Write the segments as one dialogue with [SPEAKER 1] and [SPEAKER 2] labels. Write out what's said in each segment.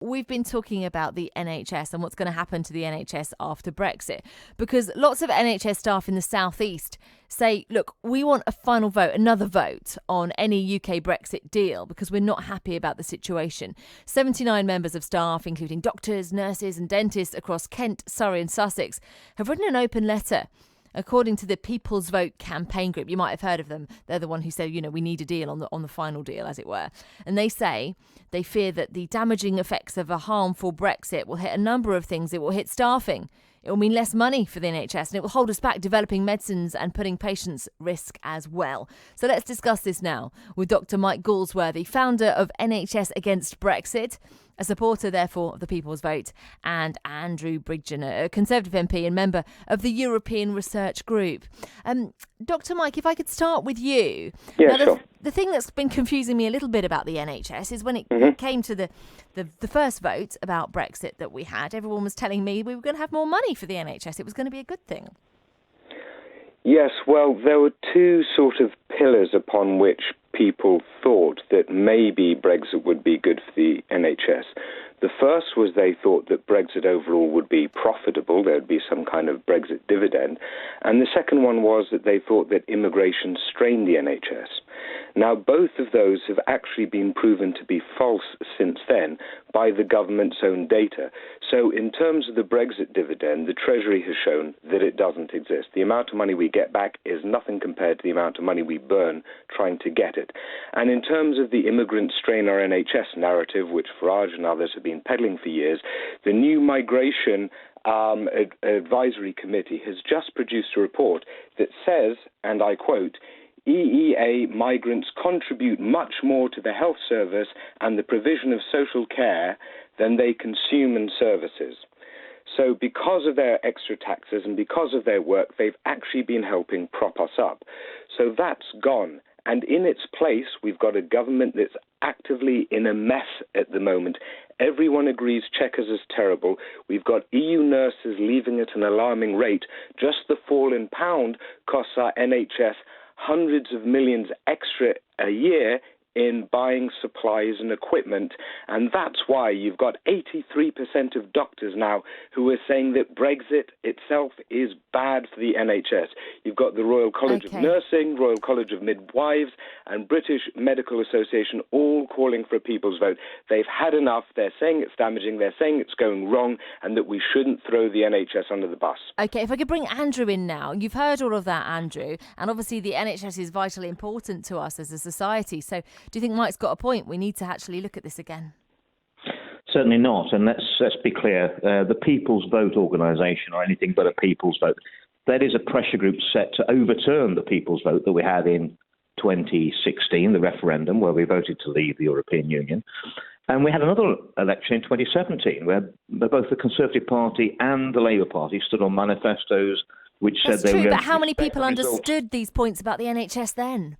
[SPEAKER 1] We've been talking about the NHS and what's going to happen to the NHS after Brexit, because lots of NHS staff in the southeast say, look, we want a final vote, another vote on any UK Brexit deal because we're not happy about the situation. 79 members of staff, including doctors, nurses and dentists across Kent, Surrey and Sussex, have written an open letter. According to the People's Vote campaign group, you might have heard of them. They're the one who said, we need a deal on the final deal, as it were. And they say they fear that the damaging effects of a harmful Brexit will hit a number of things. It will hit staffing. It will mean less money for the NHS, and it will hold us back developing medicines and putting patients at risk as well. So let's discuss this now with Dr. Mike Galsworthy, founder of NHS Against Brexit, a supporter, therefore, of the People's Vote, and Andrew Bridgen, a Conservative MP and member of the European Research Group. Dr. Mike, if I could start with you.
[SPEAKER 2] Yeah,
[SPEAKER 1] now,
[SPEAKER 2] sure.
[SPEAKER 1] The thing that's been confusing me a little bit about the NHS is when it came to the first vote about Brexit that we had, everyone was telling me we were going to have more money for the NHS. It was going to be a good thing.
[SPEAKER 2] Yes, well, there were two sort of pillars upon which people thought that maybe Brexit would be good for the NHS. The first was they thought that Brexit overall would be profitable, there would be some kind of Brexit dividend. And the second one was that they thought that immigration strained the NHS. Now, both of those have actually been proven to be false since then by the government's own data. So in terms of the Brexit dividend, the Treasury has shown that it doesn't exist. The amount of money we get back is nothing compared to the amount of money we burn trying to get it. And in terms of the immigrant strain our NHS narrative, which Farage and others have been peddling for years, the new migration advisory committee has just produced a report that says, and I quote, EEA migrants contribute much more to the health service and the provision of social care than they consume in services. So because of their extra taxes and because of their work, they've actually been helping prop us up. So that's gone. And in its place, we've got a government that's actively in a mess at the moment. Everyone agrees Chequers is terrible. We've got EU nurses leaving at an alarming rate. Just the fall in pound costs our NHS hundreds of millions extra a year in buying supplies and equipment. And that's why you've got 83% of doctors now who are saying that Brexit itself is bad for the NHS. You've got the Royal College of Nursing, Royal College of Midwives, and British Medical Association all calling for a People's Vote. They've had enough. They're saying it's damaging. They're saying it's going wrong and that we shouldn't throw the NHS under the bus. OK,
[SPEAKER 1] if I could bring Andrew in now. You've heard all of that, Andrew. And obviously the NHS is vitally important to us as a society. So do you think Mike's got a point? We need to actually look at this again.
[SPEAKER 3] Certainly not. And let's be clear. The People's Vote organisation, or anything but a People's Vote, that is a pressure group set to overturn the People's Vote that we had in 2016, the referendum, where we voted to leave the European Union. And we had another election in 2017, where both the Conservative Party and the Labour Party stood on manifestos which said they were going to...
[SPEAKER 1] But how many people understood these points about the NHS then?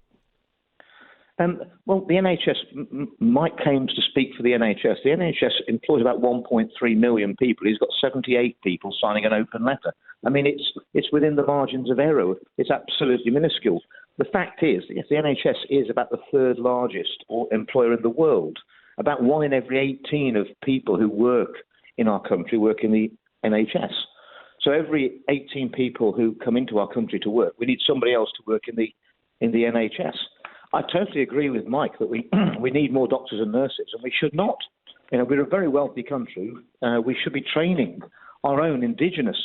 [SPEAKER 3] Well, the NHS, Mike claims to speak for the NHS. The NHS employs about 1.3 million people. He's got 78 people signing an open letter. I mean, it's within the margins of error. It's absolutely minuscule. The fact is, yes, the NHS is about the third largest employer in the world. About 1 in every 18 of people who work in our country work in the NHS. So every 18 people who come into our country to work, we need somebody else to work in the NHS. I totally agree with Mike that we need more doctors and nurses, and we should not. We're a very wealthy country. We should be training our own indigenous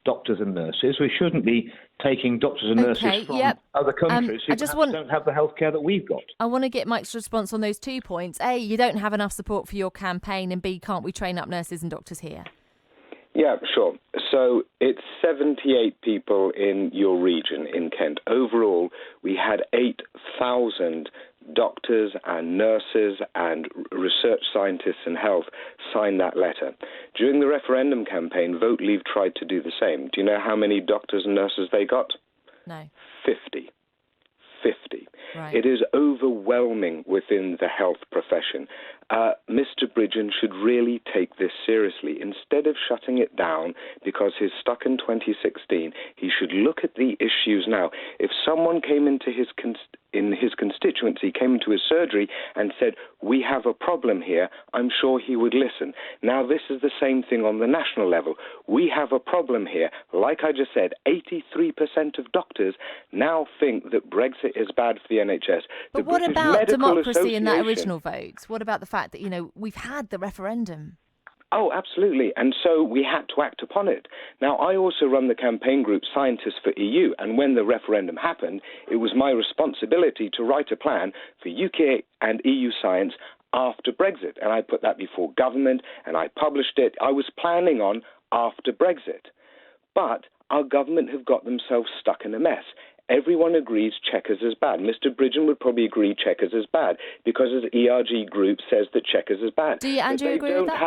[SPEAKER 3] doctors and nurses. We shouldn't be taking doctors and nurses from other countries who don't have the healthcare that we've got.
[SPEAKER 1] I want to get Mike's response on those 2 points. A, you don't have enough support for your campaign, and B, can't we train up nurses and doctors here?
[SPEAKER 2] Yeah, sure. So it's 78 people in your region in Kent. Overall, we had 8,000 doctors and nurses and research scientists in health sign that letter. During the referendum campaign, Vote Leave tried to do the same. Do you know how many doctors and nurses they got?
[SPEAKER 1] No.
[SPEAKER 2] 50.
[SPEAKER 1] Right.
[SPEAKER 2] It is overwhelming within the health profession. Mr. Bridgen should really take this seriously. Instead of shutting it down because he's stuck in 2016, he should look at the issues now. If someone came into his in his constituency came into his surgery and said, we have a problem here, I'm sure he would listen. Now, this is the same thing on the national level. We have a problem here. Like I just said, 83% of doctors now think that Brexit is bad for the NHS.
[SPEAKER 1] But what about democracy in that original vote? What about the fact that, we've had the referendum?
[SPEAKER 2] Oh, absolutely. And so we had to act upon it. Now, I also run the campaign group Scientists for EU, and when the referendum happened, it was my responsibility to write a plan for UK and EU science after Brexit. And I put that before government, and I published it. I was planning on after Brexit. But our government have got themselves stuck in a mess. Everyone agrees Chequers is bad. Mr. Bridgen would probably agree Chequers is bad because his ERG group says that Chequers is bad.
[SPEAKER 1] Do you, Andrew, agree with that?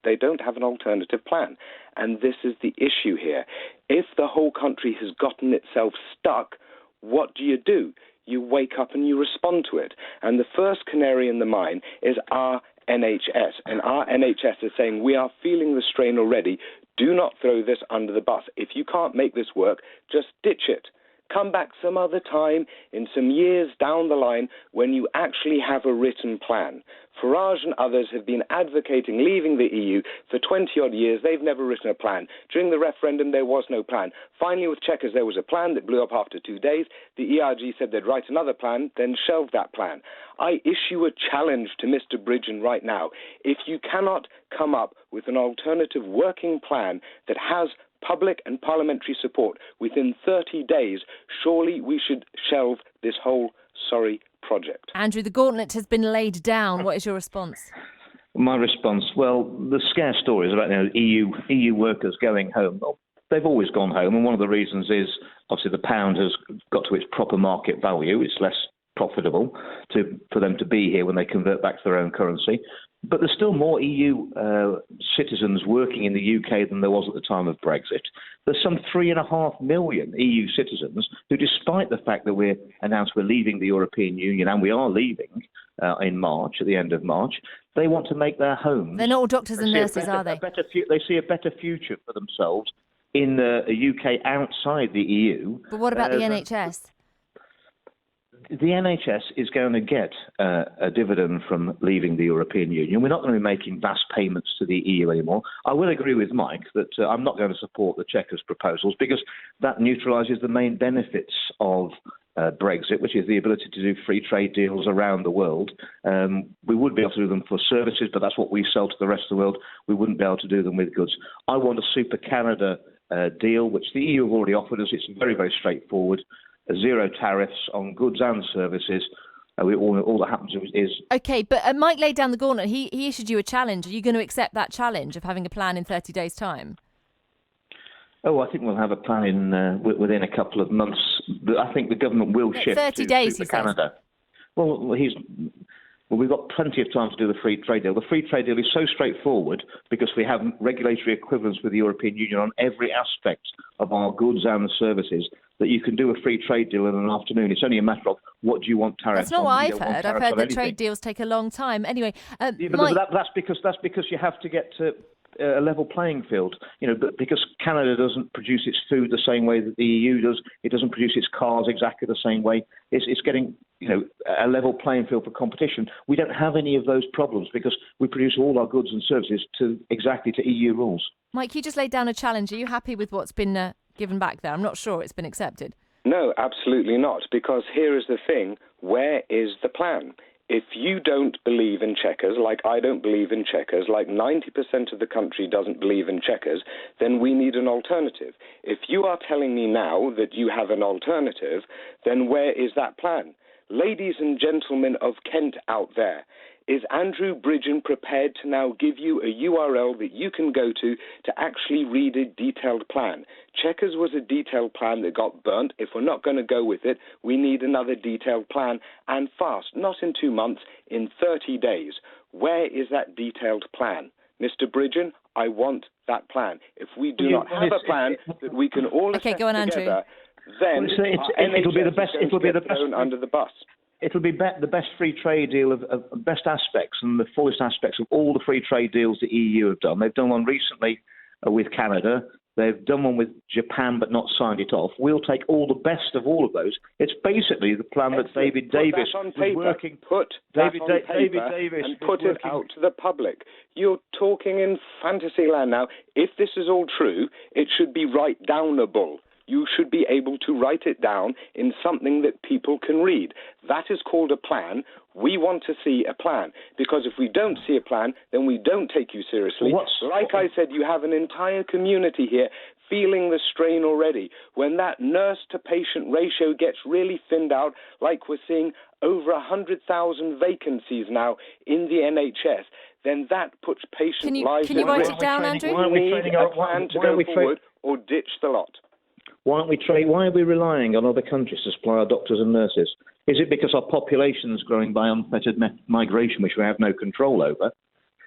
[SPEAKER 2] They don't have an alternative plan. And this is the issue here. If the whole country has gotten itself stuck, what do? You wake up and you respond to it. And the first canary in the mine is our NHS. And our NHS is saying, we are feeling the strain already. Do not throw this under the bus. If you can't make this work, just ditch it. Come back some other time, in some years down the line, when you actually have a written plan. Farage and others have been advocating leaving the EU for 20-odd years. They've never written a plan. During the referendum, there was no plan. Finally, with Chequers, there was a plan that blew up after 2 days. The ERG said they'd write another plan, then shelved that plan. I issue a challenge to Mr. Bridgen right now. If you cannot come up with an alternative working plan that has public and parliamentary support within 30 days, surely we should shelve this whole sorry project.
[SPEAKER 1] Andrew, the gauntlet has been laid down. What is your response?
[SPEAKER 3] My response, well, the scare stories about EU workers going home, well, they've always gone home, and one of the reasons is obviously the pound has got to its proper market value. It's less profitable for them to be here when they convert back to their own currency. But there's still more EU citizens working in the UK than there was at the time of Brexit. There's some 3.5 million EU citizens who, despite the fact that we're announced we're leaving the European Union, and we are leaving in March, at the end of March, they want to make their homes.
[SPEAKER 1] They're not all doctors and nurses, are they?
[SPEAKER 3] They see a better future for themselves in the UK outside the EU.
[SPEAKER 1] But what about the NHS?
[SPEAKER 3] The NHS is going to get a dividend from leaving the European Union. We're not going to be making vast payments to the EU anymore. I will agree with Mike that I'm not going to support the Chequers proposals because that neutralises the main benefits of Brexit, which is the ability to do free trade deals around the world. We would be able to do them for services, but that's what we sell to the rest of the world. We wouldn't be able to do them with goods. I want a Super Canada deal, which the EU have already offered us. It's very, very straightforward. Zero tariffs on goods and services. All that happens is...
[SPEAKER 1] OK, but Mike laid down the gauntlet. He issued you a challenge. Are you going to accept that challenge of having a plan in 30 days' time?
[SPEAKER 3] Oh, I think we'll have a plan within a couple of months. I think the government will shift
[SPEAKER 1] 30 days,
[SPEAKER 3] to Canada. Well, we've got plenty of time to do the free trade deal. The free trade deal is so straightforward because we have regulatory equivalence with the European Union on every aspect of our goods and services that you can do a free trade deal in an afternoon. It's only a matter of what do you want tariffs on.
[SPEAKER 1] That's not what I've heard. I've heard that trade deals take a long time. Anyway,
[SPEAKER 3] Mike... that's because you have to get to a level playing field. But because Canada doesn't produce its food the same way that the EU does, it doesn't produce its cars exactly the same way. It's getting a level playing field for competition. We don't have any of those problems because we produce all our goods and services to EU rules.
[SPEAKER 1] Mike, you just laid down a challenge. Are you happy with what's been given back there? I'm not sure it's been accepted.
[SPEAKER 2] No, absolutely not, because here is the thing. Where is the plan? If you don't believe in Chequers, like I don't believe in Chequers, like 90% of the country doesn't believe in Chequers, then we need an alternative. If you are telling me now that you have an alternative, then where is that plan? Ladies and gentlemen of Kent out there, is Andrew Bridgen prepared to now give you a URL that you can go to actually read a detailed plan? Chequers was a detailed plan that got burnt. If we're not going to go with it, we need another detailed plan, and fast, not in 2 months, in 30 days. Where is that detailed plan? Mr. Bridgen, I want that plan. If we do not have a plan that we can all assess together, then
[SPEAKER 3] it'll be the best. It'll be the best
[SPEAKER 2] thrown under the bus.
[SPEAKER 3] It'll be the best free trade deal of best aspects and the fullest aspects of all the free trade deals the EU have done. They've done one recently with Canada. They've done one with Japan but not signed it off. We'll take all the best of all of those. It's basically the plan that David Davis was working.
[SPEAKER 2] Put that on paper and put it out to the public. You're talking in fantasy land now. If this is all true, it should be write-downable. You should be able to write it down in something that people can read. That is called a plan. We want to see a plan, because if we don't see a plan, then we don't take you seriously. Like I said, you have an entire community here feeling the strain already. When that nurse-to-patient ratio gets really thinned out, like we're seeing over 100,000 vacancies now in the NHS, then that puts patient lives at risk.
[SPEAKER 1] Can you write it down, Andrew?
[SPEAKER 2] We need a plan to go forward or ditch the lot.
[SPEAKER 3] Why are we relying on other countries to supply our doctors and nurses? Is it because our population is growing by unfettered migration, which we have no control over?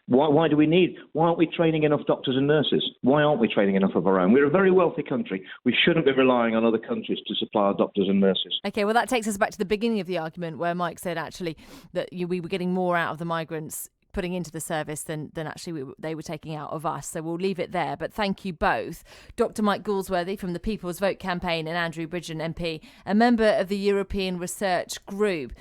[SPEAKER 3] Why aren't we training enough doctors and nurses? Why aren't we training enough of our own? We're a very wealthy country. We shouldn't be relying on other countries to supply our doctors and nurses.
[SPEAKER 1] Okay, well, that takes us back to the beginning of the argument where Mike said actually that we were getting more out of the migrants putting into the service than actually they were taking out of us. So we'll leave it there. But thank you both. Dr. Mike Galsworthy from the People's Vote campaign and Andrew Bridgen MP, a member of the European Research Group.